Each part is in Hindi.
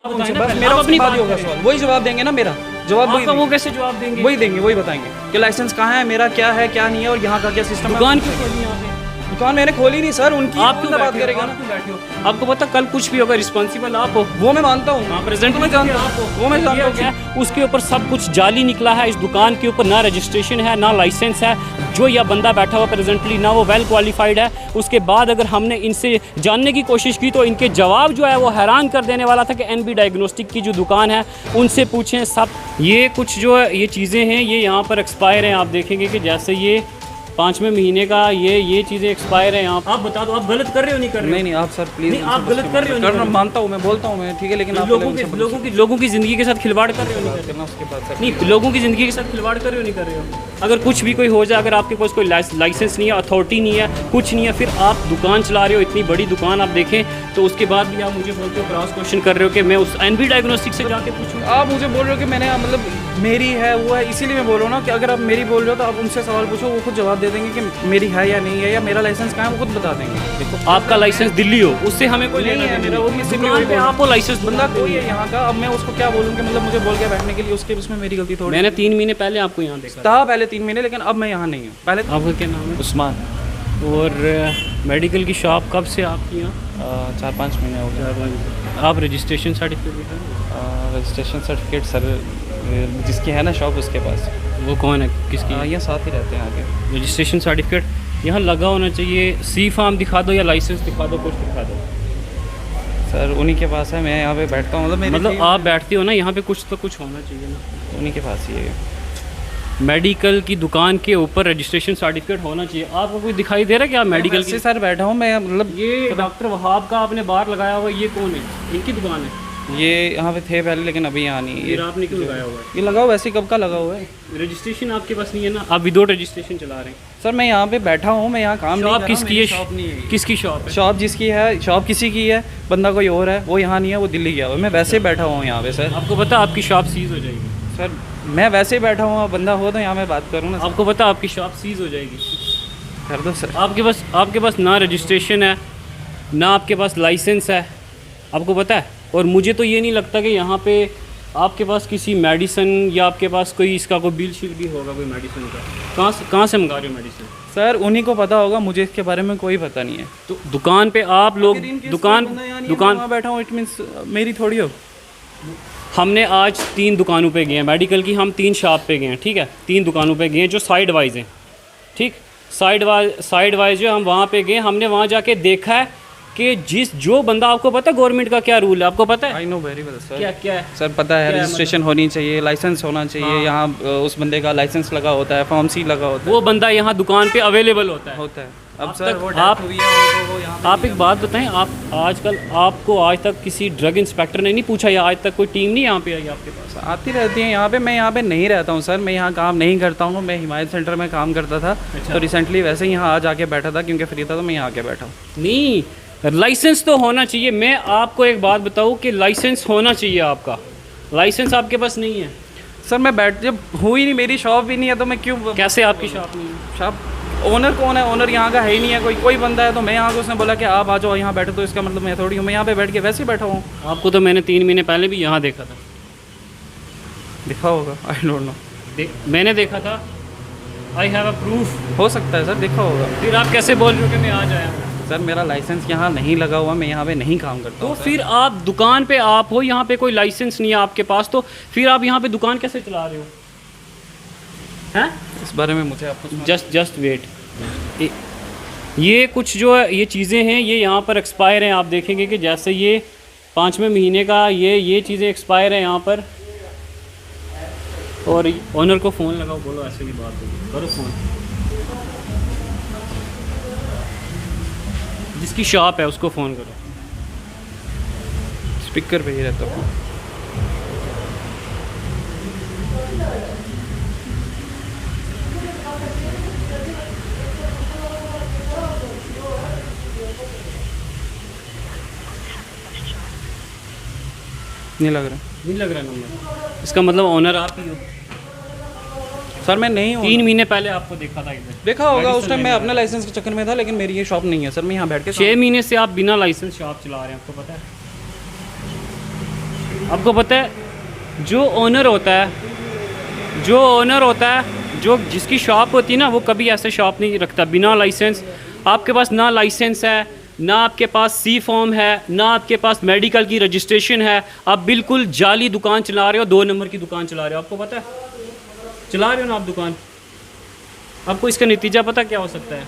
बस मेरा अपनी बात होगा सवाल, वही जवाब देंगे ना, मेरा जवाब वही वो कैसे जवाब देंगे? वही देंगे, वही बताएंगे कि लाइसेंस कहाँ है, मेरा क्या है क्या नहीं है, और यहाँ का क्या सिस्टम है। दुकान क्यों खोली यहाँ पे? दुकान मैंने खोली नहीं सर, उनकी आप क्यों बात करेगा ना। बैठे हो? आपको पता कल कुछ भी होगा रिस्पॉन्सिबल आप हो। वो मैं मानता हूँ, प्रेजेंट में जानता हूँ, वो मैं जानता हूँ। उसके ऊपर सब कुछ जाली निकला है। इस दुकान के ऊपर ना रजिस्ट्रेशन है ना लाइसेंस है। जो यह बंदा बैठा हुआ प्रेजेंटली ना वो वेल क्वालिफाइड है। उसके बाद अगर हमने इनसे जानने की कोशिश की तो इनके जवाब जो है वो हैरान कर देने वाला था कि NB डायग्नोस्टिक की जो दुकान है उनसे पूछें सब। ये कुछ जो है ये चीज़ें हैं ये यहाँ पर एक्सपायर हैं। आप देखेंगे कि जैसे ये 5वें महीने का ये चीज़ें एक्सपायर हैं यहाँ। आप बता दो आप गलत कर रहे हो नहीं कर रहे हो? नहीं आप सर प्लीज़, आप गलत कर रहे हो। मानता हूँ मैं, बोलता हूँ मैं, ठीक है, लेकिन लोगों की ज़िंदगी के साथ खिलवाड़ कर रहे हो नहीं करना उसके बाद नहीं, लोगों की ज़िंदगी के साथ खिलवाड़ कर रहे हो नहीं कर रहे हो? अगर कुछ भी कोई हो जाए, अगर आपके पास कोई लाइसेंस नहीं है, अथॉरिटी नहीं है, कुछ नहीं है, फिर आप दुकान चला रहे हो, इतनी बड़ी दुकान आप देखें, तो उसके बाद भी आप मुझे बोलते हो क्रॉस क्वेश्चन कर रहे हो कि मैं उस NB डायग्नोस्टिक से जाके पूछूँ। आप मुझे बोल रहे हो कि मैंने मतलब मेरी है वो है, इसीलिए मैं बोल रहा हूँ ना कि अगर आप मेरी बोल रहे हो तो आप उनसे सवाल पूछो, वो खुद जवाब दे देंगे कि मेरी है या नहीं है, या मेरा लाइसेंस कहाँ है, वो खुद बता देंगे। देखो आपका लाइसेंस दिल्ली हो, उससे हमें कोई नहीं है, मेरा वो आपको लाइसेंस बंदा कोई है यहाँ का। अब मैं उसको क्या बोलूँ कि मतलब मुझे बोल के बैठने के लिए, उसके उसमें मेरी गलती थोड़ी। मैंने 3 महीने पहले आपको यहाँ देखा था, पहले 3 महीने, लेकिन अब मैं यहाँ नहीं हूँ। पहले आपका क्या नाम है? उस्मान। और मेडिकल की शॉप कब से आपकी यहाँ? 4-5 महीने हो गए। आप registration certificate? Registration certificate sir जिसकी है ना शॉप उसके पास। वो कौन है, किसकी? यहाँ साथ ही रहते हैं आगे। रजिस्ट्रेशन सर्टिफिकेट यहाँ लगा होना चाहिए। C फार्म दिखा दो या लाइसेंस दिखा दो, कुछ दिखा दो। सर उन्हीं के पास है, मैं यहाँ पे बैठता हूँ। मतलब आप बैठती हो ना यहाँ पे, कुछ तो कुछ होना चाहिए ना। उन्हीं के पास ही है। मेडिकल की दुकान के ऊपर रजिस्ट्रेशन सर्टिफिकेट होना चाहिए। आपको कोई दिखाई दे रहा है क्या मेडिकल से? सर बैठा हूँ मैं, मतलब ये डॉक्टर वहाब का आपने बाहर लगाया हुआ, ये कौन है? इनकी दुकान है? ये यहाँ पे थे पहले, लेकिन अभी यहाँ नहीं। ये आपने क्यों लगाया हुआ है? ये लगा हुआ वैसे कब का लगा हुआ है। रजिस्ट्रेशन आपके पास नहीं है ना, आप विदाउट रजिस्ट्रेशन चला रहे हैं। सर मैं यहाँ पे बैठा हूँ, मैं यहाँ काम नहीं कर रहा हूँ। किसकी है? शॉप नहीं है। किसकी शॉप है? शॉप जिसकी है, शॉप किसी की है, बंदा कोई और है, वो यहाँ नहीं है, वो दिल्ली गया हुआ है। मैं वैसे ही बैठा हुआ हूँ यहाँ पे सर। आपको पता आपकी शॉप सीज हो जाएगी? सर मैं वैसे ही बैठा हूँ, बंदा हो तो यहाँ मैं बात करूँ ना। आपको पता आपकी शॉप सीज हो जाएगी? कर दो सर। आपके पास ना रजिस्ट्रेशन है ना आपके पास लाइसेंस है, आपको पता है। और मुझे तो ये नहीं लगता कि यहाँ पे आपके पास किसी मेडिसिन या आपके पास कोई इसका कोई बिल शीट भी होगा कोई मेडिसिन का। कहाँ से मंगा रहे हो मेडिसिन? सर उन्हीं को पता होगा, मुझे इसके बारे में कोई पता नहीं है। तो दुकान पे आप लोग दुकान बैठा हूँ, इट मीन्स मेरी थोड़ी हो। हमने आज 3 दुकानों पे गए हैं मेडिकल की, हम 3 शॉप पे गए हैं, ठीक है। 3 दुकानों पे गए हैं जो साइड वाइज हैं, ठीक। साइड वाइज जो हम वहाँ पे गए, हमने वहाँ जाके देखा है कि जो बंदा, आपको पता है गवर्नमेंट का क्या रूल है, आपको पता है? I know very well sir. क्या है सर? पता है, रजिस्ट्रेशन होनी चाहिए, लाइसेंस होना चाहिए। हाँ। यहाँ उस बंदे का लाइसेंस लगा होता है, फॉर्म C लगा होता है। वो बंदा यहाँ दुकान पे अवेलेबल होता है। अब सर वो आप एक बात बताएं, आपको आज तक किसी ड्रग इंस्पेक्टर ने नहीं पूछा, या आज तक कोई टीम नहीं यहाँ पे आई आपके पास? आती रहती है यहाँ पे। मैं यहाँ पे नहीं रहता हूँ सर, मैं यहाँ काम नहीं करता हूँ। मैं हिमायत सेंटर में काम करता था। अच्छा। तो रिसेंटली वैसे ही यहाँ आज आके बैठा था, क्योंकि फ्री था तो मैं यहाँ आके बैठा हूँ। नहीं, लाइसेंस तो होना चाहिए। मैं आपको एक बात बताऊँ कि लाइसेंस होना चाहिए आपका। लाइसेंस आपके पास नहीं है। सर मैं जब हुई नहीं, मेरी शॉप भी नहीं है, तो मैं क्यों? कैसे आपकी शॉप नहीं है? शॉप ओनर कौन है? ओनर यहाँ का है ही नहीं है। कोई बंदा है तो मैं यहाँ को, उसने बोला कि आप आ जाओ यहाँ बैठो, तो इसका मतलब मैं थोड़ी हूँ। मैं यहाँ पे बैठ के वैसे ही बैठा हूँ। आपको तो मैंने 3 महीने पहले भी यहाँ देखा था। दिखा होगा, आई डोंट नो। मैंने देखा था। I have a proof. हो सकता है सर, देखा होगा। फिर आप कैसे बोल रहे हो कि मैं आज आया? सर मेरा लाइसेंस यहाँ नहीं लगा हुआ, मैं यहाँ पे नहीं काम करता। तो फिर आप दुकान पे आप हो, यहाँ पे कोई लाइसेंस नहीं है आपके पास, तो फिर आप यहाँ पे दुकान कैसे चला रहे हो? हैं? इस बारे में मुझे आपको जस्ट वेट। ये कुछ जो है ये चीज़ें हैं ये यहाँ पर एक्सपायर हैं। आप देखेंगे कि जैसे ये 5वें महीने का ये चीज़ें एक्सपायर हैं यहाँ पर। और ओनर को फ़ोन लगाओ, बोलो ऐसे की बात होगी, करो फ़ोन। जिसकी शॉप है उसको फ़ोन करो। स्पीकर पे ही रहता हूँ। नहीं लग रहा नंबर। इसका मतलब ओनर आप ही हो? सर मैं नहीं हूँ। 3 महीने पहले आपको देखा था इधर। देखा होगा, उस टाइम मैं अपने लाइसेंस के चक्कर में था, लेकिन मेरी ये शॉप नहीं है सर। मैं यहाँ बैठ के 6 महीने से आप बिना लाइसेंस शॉप चला रहे हैं, आपको पता है? आपको पता है जो ओनर होता है जो जिसकी शॉप होती है ना, वो कभी ऐसे शॉप नहीं रखता बिना लाइसेंस। आपके पास ना लाइसेंस है, ना आपके पास सी फॉर्म है, ना आपके पास मेडिकल की रजिस्ट्रेशन है, आप बिल्कुल जाली दुकान चला रहे हो, 2 नंबर की दुकान चला रहे हो। आपको पता है चला रहे हो ना आप दुकान, आपको इसका नतीजा पता क्या हो सकता है?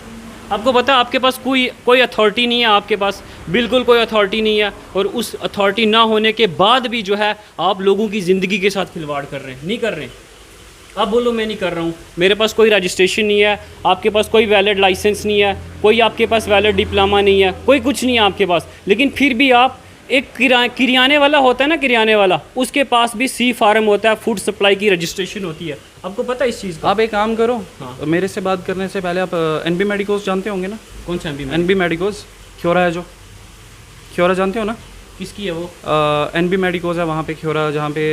आपको पता है आपके पास कोई अथॉरिटी नहीं है, आपके पास बिल्कुल कोई अथॉरिटी नहीं है, और उस अथॉरिटी ना होने के बाद भी जो है आप लोगों की ज़िंदगी के साथ खिलवाड़ कर रहे हैं। नहीं कर रहे हैं? आप बोलो मैं नहीं कर रहा हूँ, मेरे पास कोई रजिस्ट्रेशन नहीं है, आपके पास कोई वैलिड लाइसेंस नहीं है, कोई आपके पास वैलिड डिप्लोमा नहीं है, कोई कुछ नहीं है आपके पास, लेकिन फिर भी आप एक किराने वाला होता है ना, किराने वाला, उसके पास भी सी फार्म होता है, फूड सप्लाई की रजिस्ट्रेशन होती है। आपको पता है इस चीज़ का? आप एक काम करो, हाँ। मेरे से बात करने से पहले आप एनबी मेडिकोस जानते होंगे ना? कौन सा एनबी मेडिकोस ख्योरा है, जो ख्योरा जानते हो ना? किसकी है वो? एनबी मेडिकोस है वहाँ पे ख्योरा, जहाँ पे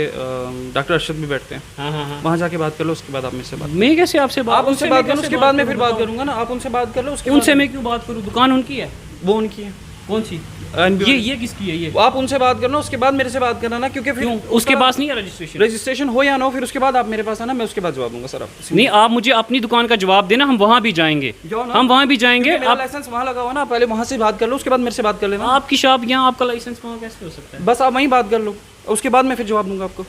डॉक्टर अरशद भी बैठते हैं। हाँ हाँ हाँ। वहाँ जाके बात कर लो, उसके बाद आप मेरे से बात। मैं कैसे आपसे बात? आप उनसे बात करो, उसके बाद मैं फिर बात करूँगा ना। आप उनसे बात कर लो, उसके उनसे मैं क्यों बात करूँ? दुकान उनकी है। वो उनकी है। कौन सी? ये किसकी है? ये आप उनसे बात करना, उसके बाद मेरे से बात करना ना, क्योंकि फिर उसके पास नहीं है रजिस्ट्रेशन हो या ना हो, फिर उसके बाद आप मेरे पास आना, मैं उसके बाद जवाब दूंगा सर। आप नहीं, आप मुझे अपनी दुकान का जवाब देना, हम वहाँ भी जाएंगे, हम वहाँ भी जाएंगे। आप लाइसेंस वहाँ लगा हुआ ना, पहले वहाँ से बात कर लो, उसके बाद मेरे से बात कर लेना। आपकी शॉप यहाँ, आपका लाइसेंस वहाँ कैसे हो सकता है? बस आप वहीं बात कर लो, उसके बाद मैं फिर जवाब दूंगा आपको।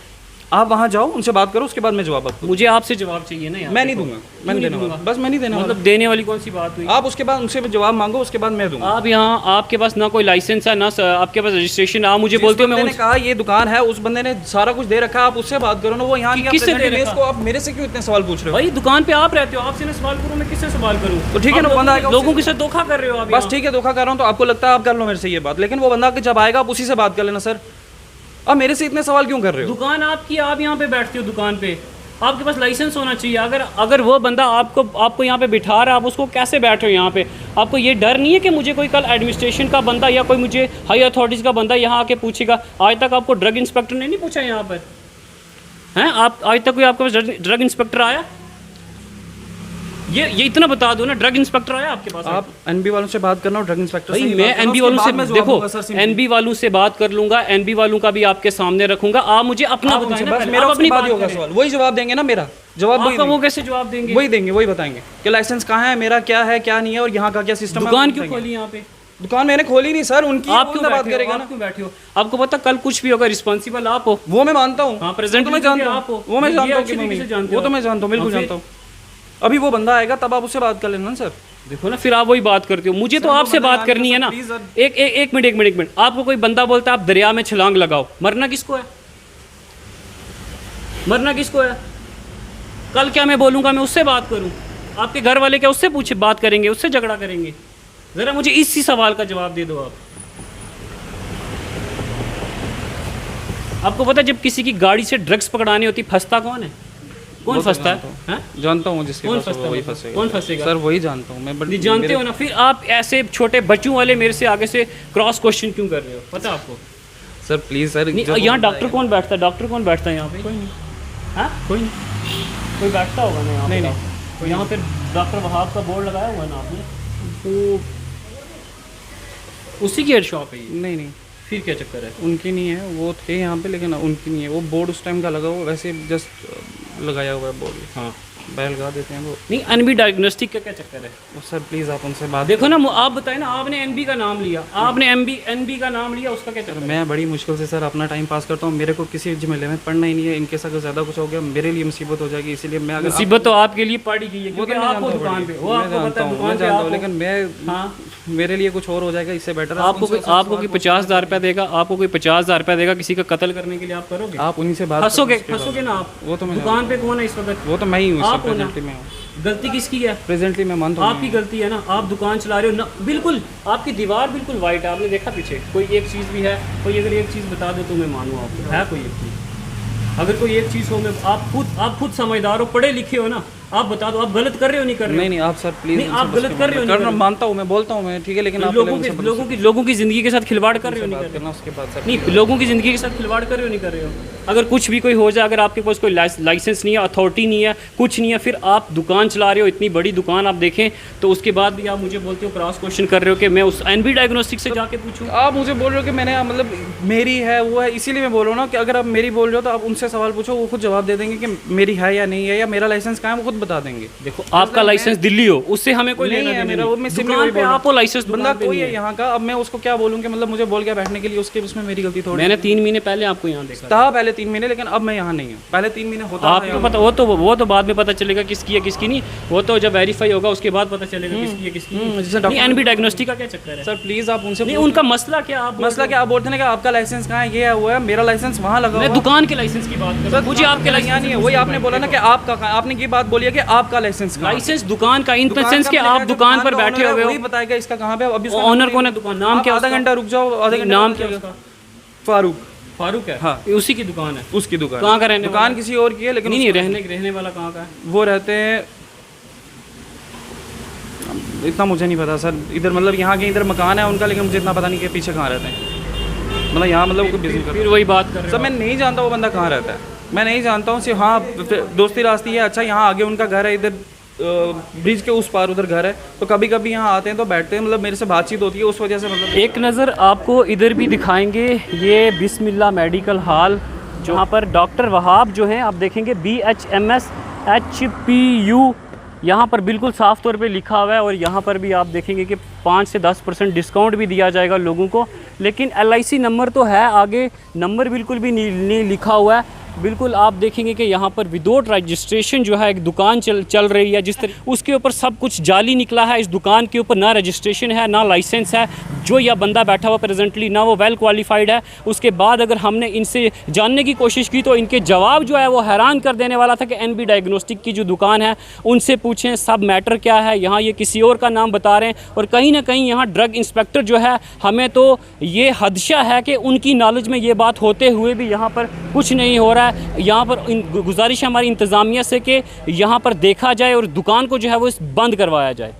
आप वहाँ जाओ, उनसे बात करो, उसके बाद मैं जवाब आपको। मुझे आपसे जवाब चाहिए ना यार। मैं नहीं दूंगा, मैं नहीं दूंगा, बस मैं नहीं देना। मतलब देने वाली कौन सी बात हुई? आप उसके बाद उनसे जवाब मांगो, उसके बाद मैं दूंगा। आप यहाँ, आपके पास ना कोई लाइसेंस है, ना आपके पास रजिस्ट्रेशन। आप मुझे बोलते हो, मैंने कहा ये दुकान है, उस बंदे ने सारा कुछ दे रखा है, आप उससे बात करो ना। वो यहाँ किससे दे रखा? आप मेरे से क्यों इतने सवाल पूछ रहे हो? भाई दुकान पे आप रहते हो, आपसे ना सवाल करूँ, मैं किससे सवाल करूँ? तो ठीक है ना, बंदा आएगा, लोगों के साथ धोखा कर रहे हो आप। बस ठीक है, धोखा कर रहा हूँ तो आपको लगता है आप कर लो मेरे से ये बात, लेकिन वो बंदा जब आएगा आप उसी से बात कर लेना सर। अब मेरे से इतने सवाल क्यों कर रहे हो? दुकान आपकी, आप यहाँ पे बैठते हो दुकान पे, आपके पास लाइसेंस होना चाहिए। अगर वो बंदा आपको यहाँ पे बिठा रहा है, आप उसको कैसे बैठ रहे हो यहाँ पे? आपको ये डर नहीं है कि मुझे कोई कल एडमिनिस्ट्रेशन का बंदा या कोई मुझे हाई अथॉरिटीज़ का बंदा यहाँ आके पूछेगा? आज तक आपको ड्रग इंस्पेक्टर ने नहीं पूछा यहाँ पर? हैं आप आज तक कोई आपके पास ड्रग इंस्पेक्टर आया? ये इतना बता दो ना, ड्रग इंस्पेक्टर आया आपके पास? आप एनबी वालों से बात करना, ड्रग इंस्पेक्टर से। मैं एनबी वालों से, देखो एनबी वालों से बात कर लूंगा, एनबी वालों का भी आपके सामने रखूंगा। आप मुझे अपना बताएं ना, मेरा अपनी बात होगा सवाल, वही जवाब देंगे ना। मेरा जवाब वो कैसे जवाब देंगे? वही देंगे, वही बताएंगे कि लाइसेंस कहाँ है, मेरा क्या है क्या नहीं है, और यहाँ का क्या सिस्टम है। दुकान क्यों खोली यहाँ पे? दुकान मैंने खोली नहीं सर, उनकी। आप क्यों बात करेगा ना? क्यों बैठे हो? आपको पता कल कुछ भी होगा, रिस्पॉन्सिबल आप हो। वो मैं मानता हूँ। हाँ, प्रेजेंट में जानता हूँ आप हो। वो मैं जानता हूँ, वो तो मैं जानता हूँ, बिल्कुल जानता हूँ। अभी वो बंदा आएगा तब आप उससे बात कर लेना सर। देखो ना, फिर आप वही बात करते हो। मुझे तो आपसे बात करनी है ना। एक मिनट। आपको कोई बंदा बोलता है आप दरिया में छलांग लगाओ, मरना किसको है? मरना किसको है? कल क्या मैं बोलूँगा, मैं उससे बात करूँ? आपके घर वाले क्या उससे पूछे बात करेंगे, उससे झगड़ा करेंगे? ज़रा मुझे इसी सवाल का जवाब दे दो आप। आपको पता है जब किसी की गाड़ी से ड्रग्स पकड़ानी होती, फंसता कौन है? कौन फंसता है? जानता हूँ जिसके पास होगा वही फंसेगा। कौन फंसेगा सर? वही जानता हूँ मैं। बट जानते हो ना, फिर आप ऐसे छोटे बच्चों वाले मेरे से आगे से क्रॉस क्वेश्चन क्यों कर रहे हो? पता आपको? Sir please sir. यहाँ डॉक्टर कौन बैठता है? डॉक्टर कौन बैठता है यहाँ पे? कोई नहीं। हाँ, कोई नहीं, कोई बैठता होगा ना यहाँ? नहीं। तो यहाँ पे डॉक्टर वहाब का बोर्ड लगाया हुआ है ना आपने? तो उसी की हेड शॉप है ये? नहीं। फिर क्या चक्कर है? उनकी नहीं है, वो थे यहाँ पे, लेकिन उनकी नहीं है। वो बोर्ड उस टाइम का लगा हुआ, वैसे जस्ट लगाया हुआ है बोर्ड। हाँ, बैल लगा देते हैं वो। नहीं, एनबी डायग्नोस्टिक का क्या चक्कर है? सर प्लीज़ आप उनसे बात देखो ना, आप बताए ना, आपने एनबी का नाम लिया, आपने एनबी का नाम लिया, उसका क्या चक्कर? मैं बड़ी मुश्किल से सर अपना टाइम पास करता हूँ। मेरे को किसी झमेले में पढ़ना ही नहीं है। इनके साथ अगर ज़्यादा कुछ हो गया मेरे लिए मुसीबत हो जाएगी, इसीलिए मैं। मुसीबत तो आपके लिए पड़ गई है, क्योंकि आपको दुकान पे, वो आपको पता है दुकान पे आप, लेकिन मैं, हाँ, मेरे लिए कुछ और हो जाएगा, इससे बेटर आपको कोई 50,000 रुपया देगा, आपको कोई 50,000 रुपया देगा किसी का कत्ल करने के लिए, आप करोगे? आप उन्हीं से बात फंसोगे ना आप। वो तो मैं दुकान पे कौन है इस वक्त? वो तो मैं ही हूँ, आप हो ना। मैं हूँ। गलती किसकी है? प्रेजेंटली मैं मानता हूँ आपकी गलती है ना। आप दुकान चला रहे हो ना, बिल्कुल आपकी दीवार बिल्कुल वाइट है, आपने देखा पीछे? कोई एक चीज़ भी है? कोई अगर एक चीज़ बता दो तो मैं मानूँ आपको, है कोई एक चीज़? अगर कोई एक चीज़ हो, मैं आप खुद समझदार हो, पढ़े लिखे हो ना, आप बता दो, आप गलत कर रहे हो नहीं कर रहे हो? नहीं आप सर प्लीज नहीं, आप गलत कर रहे हो नहीं कर रहे हो? मानता हूँ मैं, बोलता हूँ मैं, ठीक है, लेकिन आप लोगों की ज़िंदगी के साथ खिलवाड़ कर रहे हो नहीं कर रहे करना उसके बाद हो? सर। नहीं, लोगों की ज़िंदगी के साथ खिलवाड़ कर रहे हो नहीं कर रहे हो? अगर कुछ भी कोई हो जाए, अगर आपके पास कोई लाइसेंस नहीं है, अथॉरिटी नहीं है, कुछ नहीं है, फिर आप दुकान चला रहे हो, इतनी बड़ी दुकान आप देखें, तो उसके बाद भी आप मुझे बोलते हो, क्रॉस क्वेश्चन कर रहे हो कि मैं उस एनबी डायग्नोस्टिक से जाके पूछूं? आप मुझे बोल रहे हो कि मैंने मतलब मेरी है वो है, इसीलिए मैं बोल रहा हूँ ना कि अगर आप मेरी बोल रहे हो तो आप उनसे सवाल पूछो, वो खुद जवाब दे देंगे कि मेरी है या नहीं है, या मेरा लाइसेंस कहाँ है वो खुद बता देंगे। देखो, आपका लाइसेंस दिल्ली हो, उससे हमें कोई नहीं लेना है देना मेरा, वो मैं सिंपली दुकान वही पे बोल रहा आपको लाइसेंस बंदा कोई है यहाँ का, अब मैं उसको क्या बोलूँ कि मतलब मुझे बोल गया बैठने के लिए, उसके उसमें मेरी गलती थोड़ी। मैंने 3 महीने पहले आपको यहाँ देखा था पहले 3 महीने, लेकिन अब मैं यहाँ नहीं हूँ। पहले 3 महीने होता था आपको पता, वो तो बाद में पता चलेगा किसकी है किसकी नहीं, वो तो जब वेरीफाई होगा उसके बाद पता चलेगा किसकी है किसकी नहीं। एनबी डायग्नोस्टिक का क्या चक्कर है सर? प्लीज आप उनसे नहीं, उनका मसला क्या, आप मसला क्या आप बोलते हैं कि आपका लाइसेंस कहाँ है, ये है वो है, मेरा लाइसेंस वहाँ लगा मैं हुआ। दुकान के लाइसेंस की बात कर रहा हूँ, मुझे आपके यहाँ लाइसेंस नहीं है, वही आपने बोला ना कि आपका कहाँ, आपने ये बात बोली है कि आपका लाइसेंस कहाँ है। लाइसेंस दुकान का, इन दुकान सेंस का के मैंने आप कहा दुकान पर का बैठे owner है, हुए वही हो। बताएगा इसका कहाँ पे। अभी ऑनर कौन है दुकान, नाम क्या? आधा घंटा रुक जाओ, आधा घंटा नाम क्या उसका? फारूक। फारूक है? हाँ। उसी की दुकान है? उसकी दुकान कहाँ का रहने दुकान किसी और की है, लेकिन नहीं, रहने वाला कहाँ का है? वो रहते हैं, इतना मुझे नहीं पता सर, इधर मतलब यहाँ के इधर मकान है उनका, लेकिन मुझे इतना पता नहीं कि पीछे कहाँ रहते हैं, मतलब यहाँ मतलब कोई बिजनेस फिर वही बात कर रहे सर। मैं नहीं जानता वो बंदा कहाँ रहता है, मैं नहीं जानता हूँ सिर्फ। हाँ दोस्ती रास्ती है, अच्छा यहाँ आगे उनका घर है, इधर ब्रिज के उस पार उधर घर है, तो कभी कभी यहाँ आते हैं तो बैठते हैं, मतलब मेरे से बातचीत होती है, उस वजह से मतलब। एक नज़र आपको इधर भी दिखाएंगे, ये बिस्मिल्लाह मेडिकल हॉल, जहाँ पर डॉक्टर वहाब जो हैं, आप देखेंगे BHMS HPU यहाँ पर बिल्कुल साफ़ तौर पे लिखा हुआ है, और यहाँ पर भी आप देखेंगे कि 5 से 10% डिस्काउंट भी दिया जाएगा लोगों को, लेकिन LIC नंबर तो है, आगे नंबर बिल्कुल भी नहीं लिखा हुआ है। बिल्कुल आप देखेंगे कि यहाँ पर विदाउट रजिस्ट्रेशन जो है एक दुकान चल रही है, जिस तरह उसके ऊपर सब कुछ जाली निकला है। इस दुकान के ऊपर ना रजिस्ट्रेशन है, ना लाइसेंस है, जो यह बंदा बैठा हुआ प्रेजेंटली, ना वो वेल क्वालिफाइड है। उसके बाद अगर हमने इनसे जानने की कोशिश की तो इनके जवाब जो है वो हैरान कर देने वाला था कि एनबी डायग्नोस्टिक की जो दुकान है उनसे पूछें सब मैटर क्या है, यहाँ ये किसी और का नाम बता रहे हैं। और कहीं ना कहीं यहाँ ड्रग इंस्पेक्टर जो है, हमें तो ये हदशा है कि उनकी नॉलेज में ये बात होते हुए भी यहाँ पर कुछ नहीं हो रहा है। यहाँ पर गुजारिश है हमारी इंतज़ामिया से कि यहाँ पर देखा जाए और दुकान को जो है वो बंद करवाया जाए।